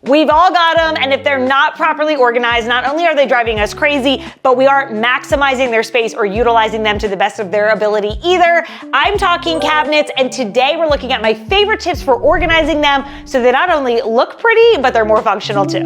We've all got them, and if they're not properly organized, not only are they driving us crazy, but we aren't maximizing their space or utilizing them to the best of their ability either. I'm talking cabinets, and today we're looking at my favorite tips for organizing them so they not only look pretty, but they're more functional too.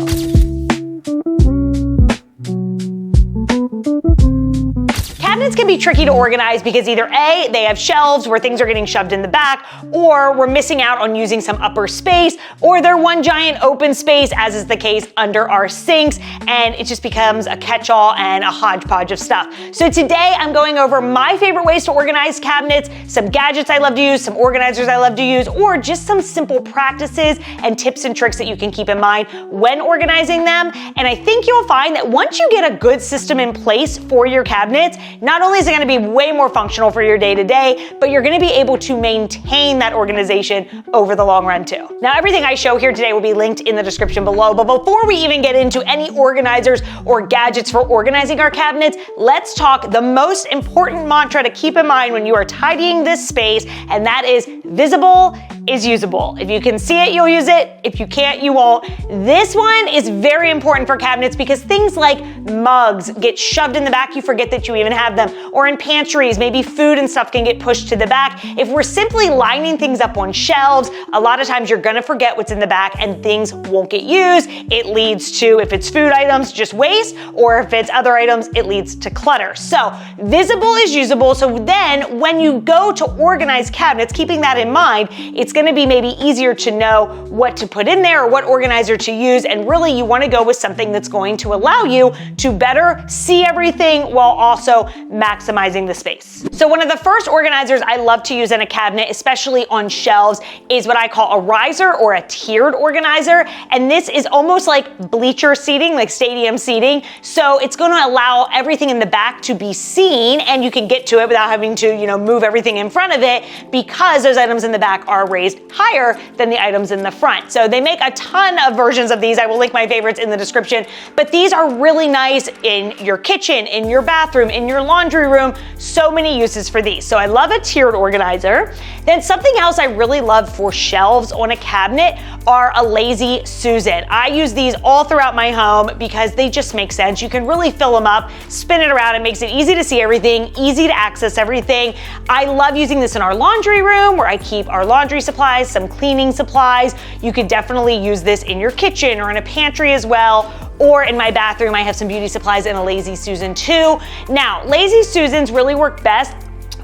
Cabinets can be tricky to organize because either A, they have shelves where things are getting shoved in the back, or we're missing out on using some upper space, or they're one giant open space, as is the case under our sinks, and it just becomes a catch-all and a hodgepodge of stuff. So today I'm going over my favorite ways to organize cabinets, some gadgets I love to use, some organizers I love to use, or just some simple practices and tips and tricks that you can keep in mind when organizing them. And I think you'll find that once you get a good system in place for your cabinets, not only is it gonna be way more functional for your day-to-day, but you're gonna be able to maintain that organization over the long run too. Now, everything I show here today will be linked in the description below, but before we even get into any organizers or gadgets for organizing our cabinets, let's talk the most important mantra to keep in mind when you are tidying this space, and that is visible is usable. If you can see it, you'll use it. If you can't, you won't. This one is very important for cabinets because things like mugs get shoved in the back, you forget that you even have them, or in pantries, maybe food and stuff can get pushed to the back. If we're simply lining things up on shelves, a lot of times you're gonna forget what's in the back and things won't get used. It leads to, if it's food items, just waste, or if it's other items, it leads to clutter. So visible is usable. So then when you go to organize cabinets, keeping that in mind, it's gonna be maybe easier to know what to put in there or what organizer to use. And really you wanna go with something that's going to allow you to better see everything while also maximizing the space. So one of the first organizers I love to use in a cabinet, especially on shelves, is what I call a riser or a tiered organizer. And this is almost like bleacher seating, like stadium seating. So it's gonna allow everything in the back to be seen and you can get to it without having to, move everything in front of it because those items in the back are raised higher than the items in the front. So they make a ton of versions of these. I will link my favorites in the description, but these are really nice in your kitchen, in your bathroom, in your laundry room. So many uses for these. So I love a tiered organizer. Then something else I really love for shelves on a cabinet are a Lazy Susan. I use these all throughout my home because they just make sense. You can really fill them up, spin it around. It makes it easy to see everything, easy to access everything. I love using this in our laundry room where I keep our laundry supplies, some cleaning supplies. You could definitely use this in your kitchen or in a pantry as well. Or in my bathroom, I have some beauty supplies in a Lazy Susan too. Now, Lazy Susans really work best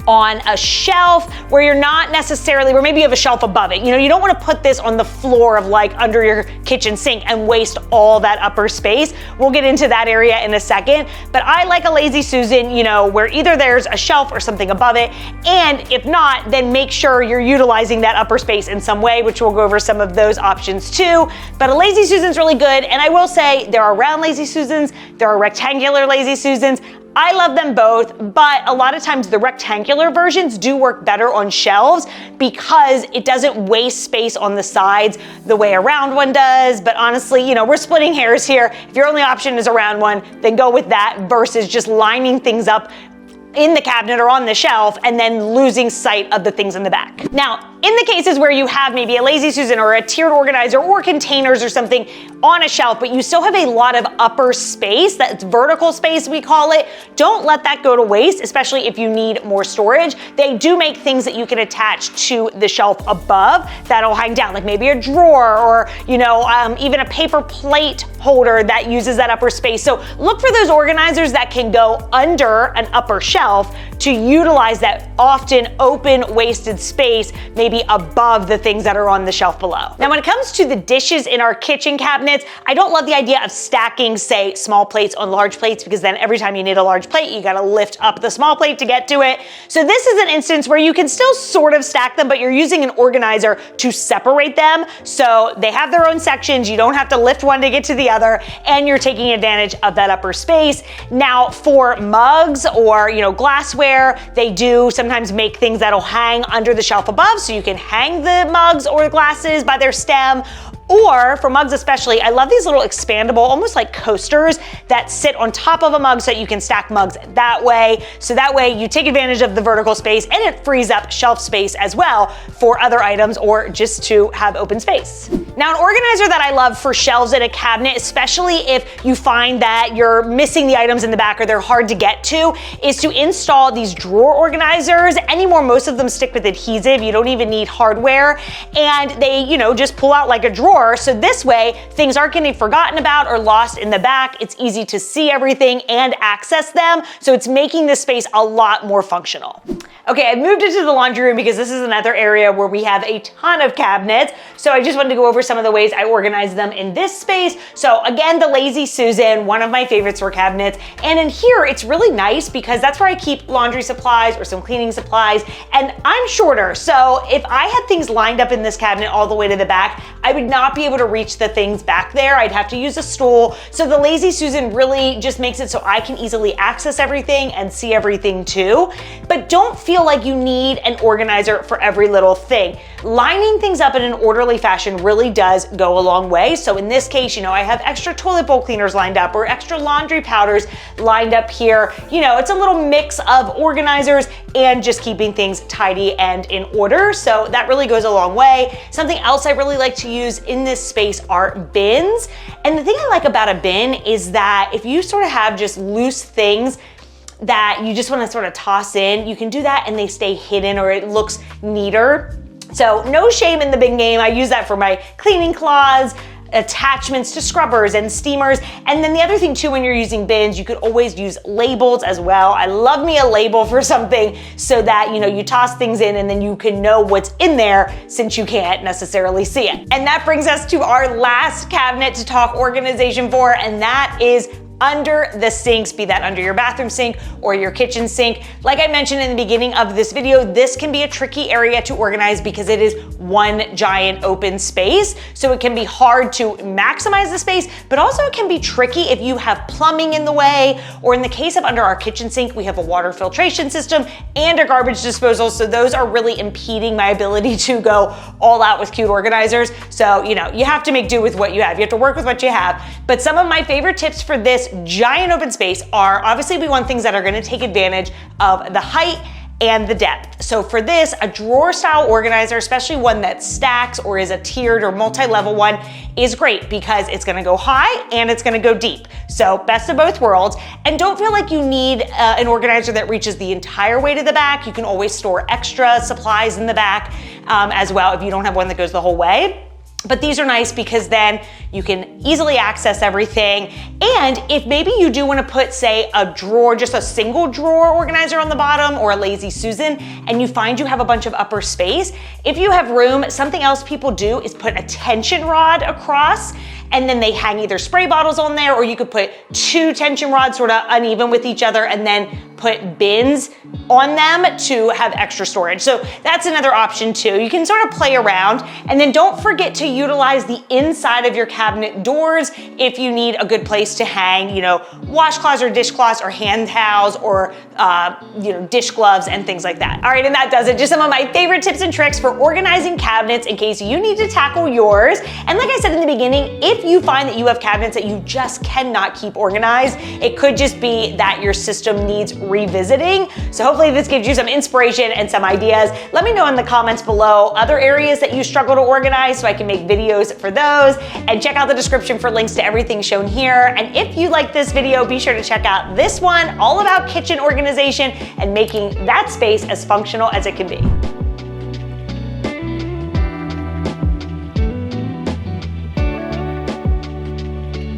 on a shelf where you're not necessarily, or maybe you have a shelf above it. You don't want to put this on the floor of like under your kitchen sink and waste all that upper space. We'll get into that area in a second, but I like a Lazy Susan, where either there's a shelf or something above it, and if not, then make sure you're utilizing that upper space in some way, which we'll go over some of those options too. But a Lazy Susan's really good, and I will say there are round Lazy Susans, there are rectangular Lazy Susans. I love them both, but a lot of times the rectangular versions do work better on shelves because it doesn't waste space on the sides the way a round one does. But honestly, we're splitting hairs here. If your only option is a round one, then go with that versus just lining things up in the cabinet or on the shelf and then losing sight of the things in the back. Now, in the cases where you have maybe a Lazy Susan or a tiered organizer or containers or something on a shelf, but you still have a lot of upper space, that's vertical space we call it, don't let that go to waste, especially if you need more storage. They do make things that you can attach to the shelf above that'll hang down, like maybe a drawer or, even a paper plate holder that uses that upper space. So look for those organizers that can go under an upper shelf to utilize that often open, wasted space, maybe above the things that are on the shelf below. Now, when it comes to the dishes in our kitchen cabinets, I don't love the idea of stacking, say, small plates on large plates, because then every time you need a large plate, you gotta lift up the small plate to get to it. So this is an instance where you can still sort of stack them, but you're using an organizer to separate them. So they have their own sections. You don't have to lift one to get to the other, and you're taking advantage of that upper space. Now, for mugs or, glassware, they do sometimes make things that'll hang under the shelf above, so you can hang the mugs or glasses by their stem, Or for mugs especially, I love these little expandable, almost like coasters that sit on top of a mug so that you can stack mugs that way. So that way you take advantage of the vertical space and it frees up shelf space as well for other items or just to have open space. Now, an organizer that I love for shelves in a cabinet, especially if you find that you're missing the items in the back or they're hard to get to, is to install these drawer organizers. Anymore, most of them stick with adhesive. You don't even need hardware. And they, just pull out like a drawer. So this way, things aren't getting forgotten about or lost in the back. It's easy to see everything and access them. So it's making this space a lot more functional. Okay, I've moved into the laundry room because this is another area where we have a ton of cabinets. So I just wanted to go over some of the ways I organize them in this space. So again, the Lazy Susan, one of my favorites for cabinets. And in here, it's really nice because that's where I keep laundry supplies or some cleaning supplies. And I'm shorter, so if I had things lined up in this cabinet all the way to the back, I would not be able to reach the things back there. I'd have to use a stool. So the Lazy Susan really just makes it so I can easily access everything and see everything too. But don't feel like you need an organizer for every little thing. Lining things up in an orderly fashion really does go a long way. So in this case, I have extra toilet bowl cleaners lined up or extra laundry powders lined up here. It's a little mix of organizers and just keeping things tidy and in order. So that really goes a long way. Something else I really like to use in this space are bins. And the thing I like about a bin is that if you sort of have just loose things that you just want to sort of toss in, you can do that and they stay hidden or it looks neater. So no shame in the bin game. I use that for my cleaning cloths, attachments to scrubbers and steamers. And then the other thing too, when you're using bins, you could always use labels as well. I love me a label for something so that, you toss things in and then you can know what's in there since you can't necessarily see it. And that brings us to our last cabinet to talk organization for, and that is under the sinks, be that under your bathroom sink or your kitchen sink. Like I mentioned in the beginning of this video, this can be a tricky area to organize because it is one giant open space. So it can be hard to maximize the space, but also it can be tricky if you have plumbing in the way, or in the case of under our kitchen sink, we have a water filtration system and a garbage disposal. So those are really impeding my ability to go all out with cute organizers. So, you have to make do with what you have. You have to work with what you have. But some of my favorite tips for this giant open space are, obviously we want things that are going to take advantage of the height and the depth. So for this, a drawer style organizer, especially one that stacks or is a tiered or multi-level one, is great because it's gonna go high and it's gonna go deep. So best of both worlds. And don't feel like you need an organizer that reaches the entire way to the back. You can always store extra supplies in the back as well if you don't have one that goes the whole way. But these are nice because then you can easily access everything. And if maybe you do want to put, say, a drawer, just a single drawer organizer on the bottom or a Lazy Susan, and you find you have a bunch of upper space, if you have room, something else people do is put a tension rod across, and then they hang either spray bottles on there, or you could put two tension rods sort of uneven with each other and then put bins on them to have extra storage. So that's another option too. You can sort of play around, and then don't forget to utilize the inside of your cabinet doors if you need a good place to hang, washcloths or dishcloths or hand towels or, dish gloves and things like that. All right, and that does it. Just some of my favorite tips and tricks for organizing cabinets in case you need to tackle yours. And like I said in the beginning, if you find that you have cabinets that you just cannot keep organized, it could just be that your system needs revisiting. So hopefully this gives you some inspiration and some ideas. Let me know in the comments below other areas that you struggle to organize so I can make videos for those, and check out the description for links to everything shown here. And if you like this video, be sure to check out this one all about kitchen organization and making that space as functional as it can be.